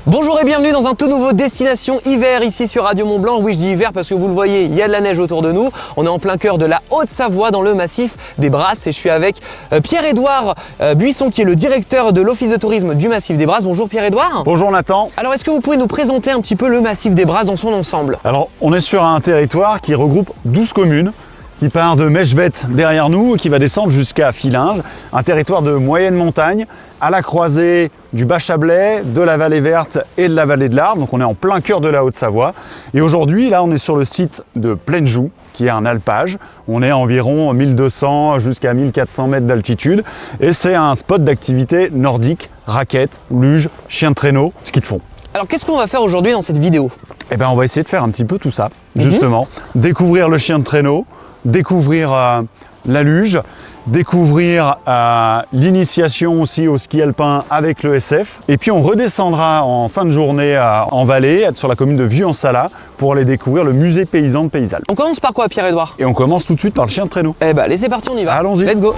Bonjour et bienvenue dans un tout nouveau Destination Hiver ici sur Radio Mont Blanc. Oui, je dis hiver parce que vous le voyez, il y a de la neige autour de nous. On est en plein cœur de la Haute-Savoie dans le massif des Brasses et je suis avec Pierre-Édouard Buisson qui est le directeur de l'Office de tourisme du massif des Brasses. Bonjour Pierre-Édouard. Bonjour Nathan. Alors est-ce que vous pouvez nous présenter un petit peu le massif des Brasses dans son ensemble? Alors on est sur un territoire qui regroupe 12 communes, qui part de Mechevette derrière nous et qui va descendre jusqu'à Fillinges, un territoire de moyenne montagne, à la croisée du Bas-Chablais, de la Vallée Verte et de la Vallée de l'Arve. Donc on est en plein cœur de la Haute-Savoie. Et aujourd'hui, là, on est sur le site de Plaine-Joux, qui est un alpage. On est à environ 1200 jusqu'à 1400 mètres d'altitude. Et c'est un spot d'activité nordique, raquettes, luge, chien de traîneau, ski de fond. Alors qu'est-ce qu'on va faire aujourd'hui dans cette vidéo? Eh bien, on va essayer de faire un petit peu tout ça, justement. Découvrir le chien de traîneau, découvrir la luge, découvrir l'initiation aussi au ski alpin avec le SF. Et puis on redescendra en fin de journée en vallée, sur la commune de Vieux-en-Sala, pour aller découvrir le musée paysan de Payzal. On commence par quoi Pierre-Édouard? Et on commence tout de suite par le chien de traîneau. Eh ben allez, c'est parti, on y va. Allons-y. Let's go.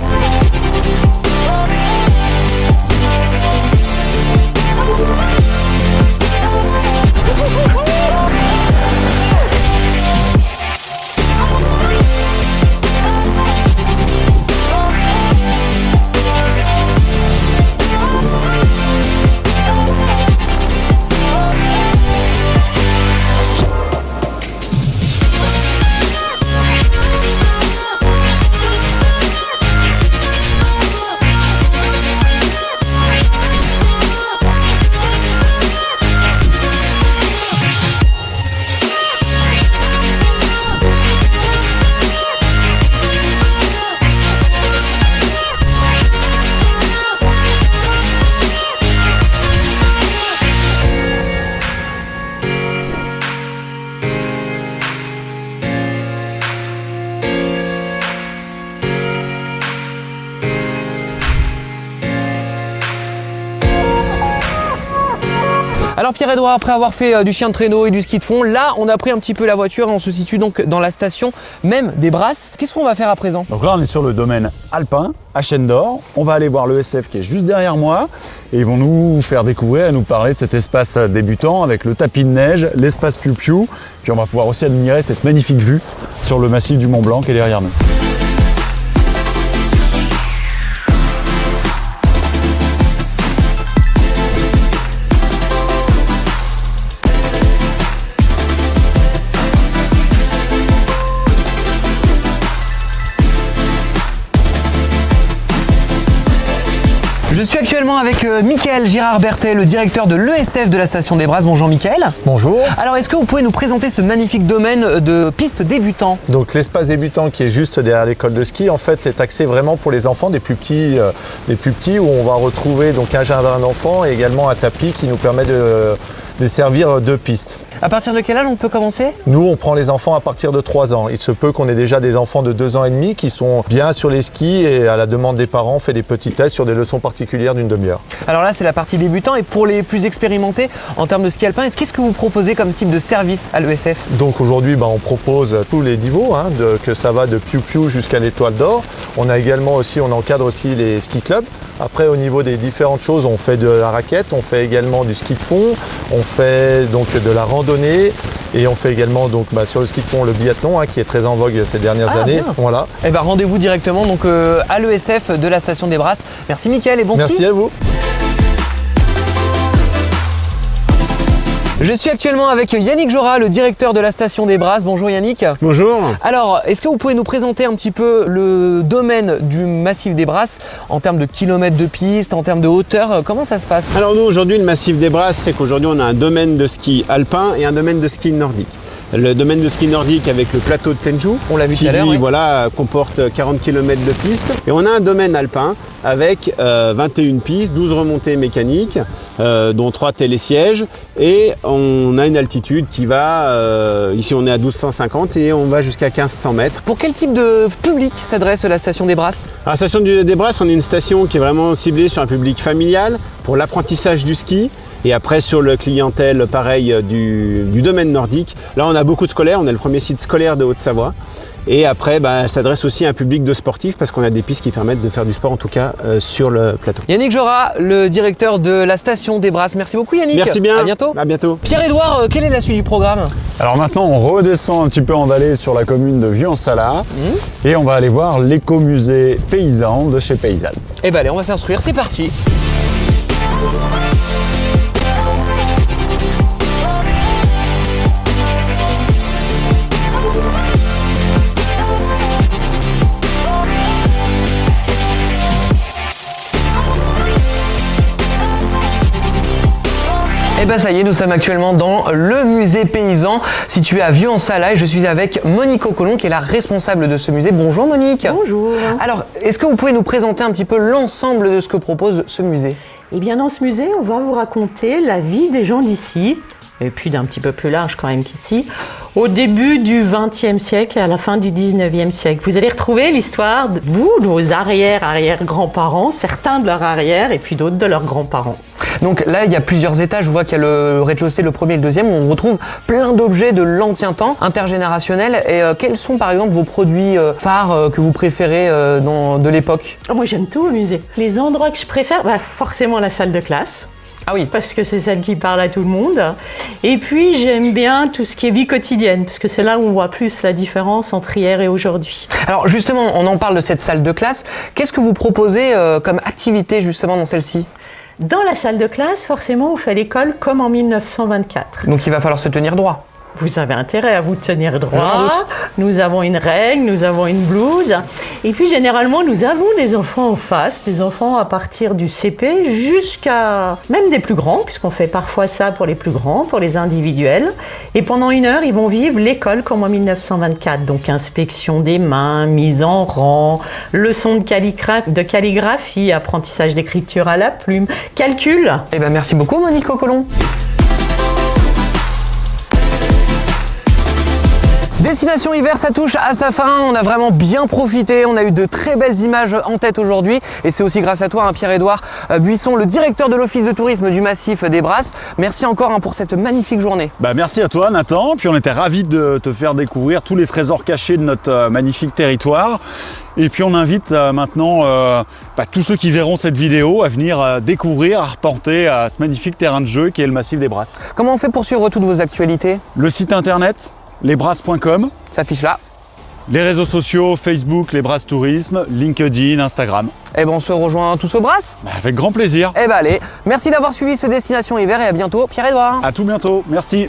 Alors Pierre-Édouard, après avoir fait du chien de traîneau et du ski de fond, là on a pris un petit peu la voiture et on se situe donc dans la station même des Brasses. Qu'est-ce qu'on va faire à présent? Donc là on est sur le domaine alpin, à Chêne d'Or. On va aller voir le SF qui est juste derrière moi et ils vont nous faire découvrir et nous parler de cet espace débutant avec le tapis de neige, l'espace piou-piou. Puis on va pouvoir aussi admirer cette magnifique vue sur le massif du Mont Blanc qui est derrière nous. Je suis actuellement avec Michael Girard-Berthet, le directeur de l'ESF de la station des Brasses. Bonjour Michael. Bonjour. Alors est-ce que vous pouvez nous présenter ce magnifique domaine de piste débutant? Donc l'espace débutant qui est juste derrière l'école de ski en fait est axé vraiment pour les enfants des plus petits où on va retrouver donc un jardin d'enfants et également un tapis qui nous permet de desservir deux pistes. À partir de quel âge on peut commencer? Nous, on prend les enfants à partir de 3 ans. Il se peut qu'on ait déjà des enfants de 2 ans et demi qui sont bien sur les skis et à la demande des parents, on fait des petits tests sur des leçons particulières d'une demi-heure. Alors là, c'est la partie débutant et pour les plus expérimentés en termes de ski alpin, qu'est-ce que vous proposez comme type de service à l'ESF? Donc aujourd'hui, on propose tous les niveaux, que ça va de piou-piou jusqu'à l'étoile d'or. On a également aussi, on encadre aussi les ski clubs. Après, au niveau des différentes choses, on fait de la raquette, on fait également du ski de fond, on fait donc de la randonnée et on fait également donc sur le ski de fond le biathlon qui est très en vogue ces dernières années. Bien. Voilà. Et rendez-vous directement donc à l'ESF de la station des Brasses. Merci Michael et bon ski. Merci à vous. Je suis actuellement avec Yannick Jorat, le directeur de la station des Brasses. Bonjour Yannick. Bonjour. Alors, est-ce que vous pouvez nous présenter un petit peu le domaine du massif des Brasses en termes de kilomètres de piste, en termes de hauteur? Comment ça se passe? Alors nous aujourd'hui le massif des Brasses, c'est qu'aujourd'hui on a un domaine de ski alpin et un domaine de ski nordique. Le domaine de ski nordique avec le plateau de Plaine-Joux, on l'a vu tout à l'heure, qui oui. voilà, comporte 40 km de piste. Et on a un domaine alpin avec 21 pistes, 12 remontées mécaniques, dont 3 télésièges. Et on a une altitude qui va, ici on est à 1250 et on va jusqu'à 1500 mètres. Pour quel type de public s'adresse la station des Brasses? À la station des Brasses, on est une station qui est vraiment ciblée sur un public familial, pour l'apprentissage du ski. Et après sur le clientèle pareil du domaine nordique, là on a beaucoup de scolaires, on est le premier site scolaire de Haute-Savoie. Et après, elle s'adresse aussi à un public de sportifs parce qu'on a des pistes qui permettent de faire du sport, en tout cas sur le plateau. Yannick Jorat, le directeur de la station des Brasses. Merci beaucoup Yannick. Merci bien. À bientôt. À bientôt. Pierre-Édouard, quelle est la suite du programme? Alors maintenant, on redescend un petit peu en vallée sur la commune de Vieux-en-Salat et on va aller voir l'écomusée paysan de chez Paysanne. Eh ben allez, on va s'instruire, c'est parti. Et ben ça y est, nous sommes actuellement dans le musée paysan situé à Vieux-en-Salat et je suis avec Monique Aucolon qui est la responsable de ce musée. Bonjour Monique. Bonjour. Alors, est-ce que vous pouvez nous présenter un petit peu l'ensemble de ce que propose ce musée? Eh bien, dans ce musée, on va vous raconter la vie des gens d'ici, et puis d'un petit peu plus large quand même qu'ici, au début du XXe siècle et à la fin du XIXe siècle. Vous allez retrouver l'histoire de vous, de vos arrière-grands-parents, certains de leurs arrières et puis d'autres de leurs grands-parents. Donc là, il y a plusieurs étages. Je vois qu'il y a le rez-de-chaussée, le premier et le deuxième, où on retrouve plein d'objets de l'ancien temps, intergénérationnels. Et quels sont par exemple vos produits phares que vous préférez de l'époque? Moi, j'aime tout au musée. Les endroits que je préfère, forcément la salle de classe. Ah oui. Parce que c'est celle qui parle à tout le monde. Et puis, j'aime bien tout ce qui est vie quotidienne, parce que c'est là où on voit plus la différence entre hier et aujourd'hui. Alors justement, on en parle de cette salle de classe. Qu'est-ce que vous proposez comme activité justement dans celle-ci? Dans la salle de classe, forcément, on fait l'école comme en 1924. Donc il va falloir se tenir droit. Vous avez intérêt à vous tenir Sans droit. doute. Nous avons une règle, nous avons une blouse. Et puis généralement, nous avons des enfants en face, des enfants à partir du CP jusqu'à même des plus grands, puisqu'on fait parfois ça pour les plus grands, pour les individuels. Et pendant 1 heure, ils vont vivre l'école comme en 1924. Donc inspection des mains, mise en rang, leçon de calligraphie, apprentissage d'écriture à la plume, calcul. Eh ben merci beaucoup Monique Aucolon. Destination hiver, ça touche à sa fin, on a vraiment bien profité, on a eu de très belles images en tête aujourd'hui et c'est aussi grâce à toi Pierre-Édouard Buisson, le directeur de l'office de tourisme du massif des Brasses. Merci encore pour cette magnifique journée. Merci à toi Nathan, puis on était ravis de te faire découvrir tous les trésors cachés de notre magnifique territoire. Et puis on invite maintenant tous ceux qui verront cette vidéo à venir découvrir, arpenter ce magnifique terrain de jeu qui est le massif des Brasses. Comment on fait pour suivre toutes vos actualités? Le site internet lesbrasses.com, ça affiche là. les réseaux sociaux, Facebook, Les Brasses Tourisme, LinkedIn, Instagram. Et on se rejoint tous aux Brasses? Avec grand plaisir. Allez, merci d'avoir suivi ce Destination Hiver et à bientôt Pierre-Édouard. À tout bientôt, merci.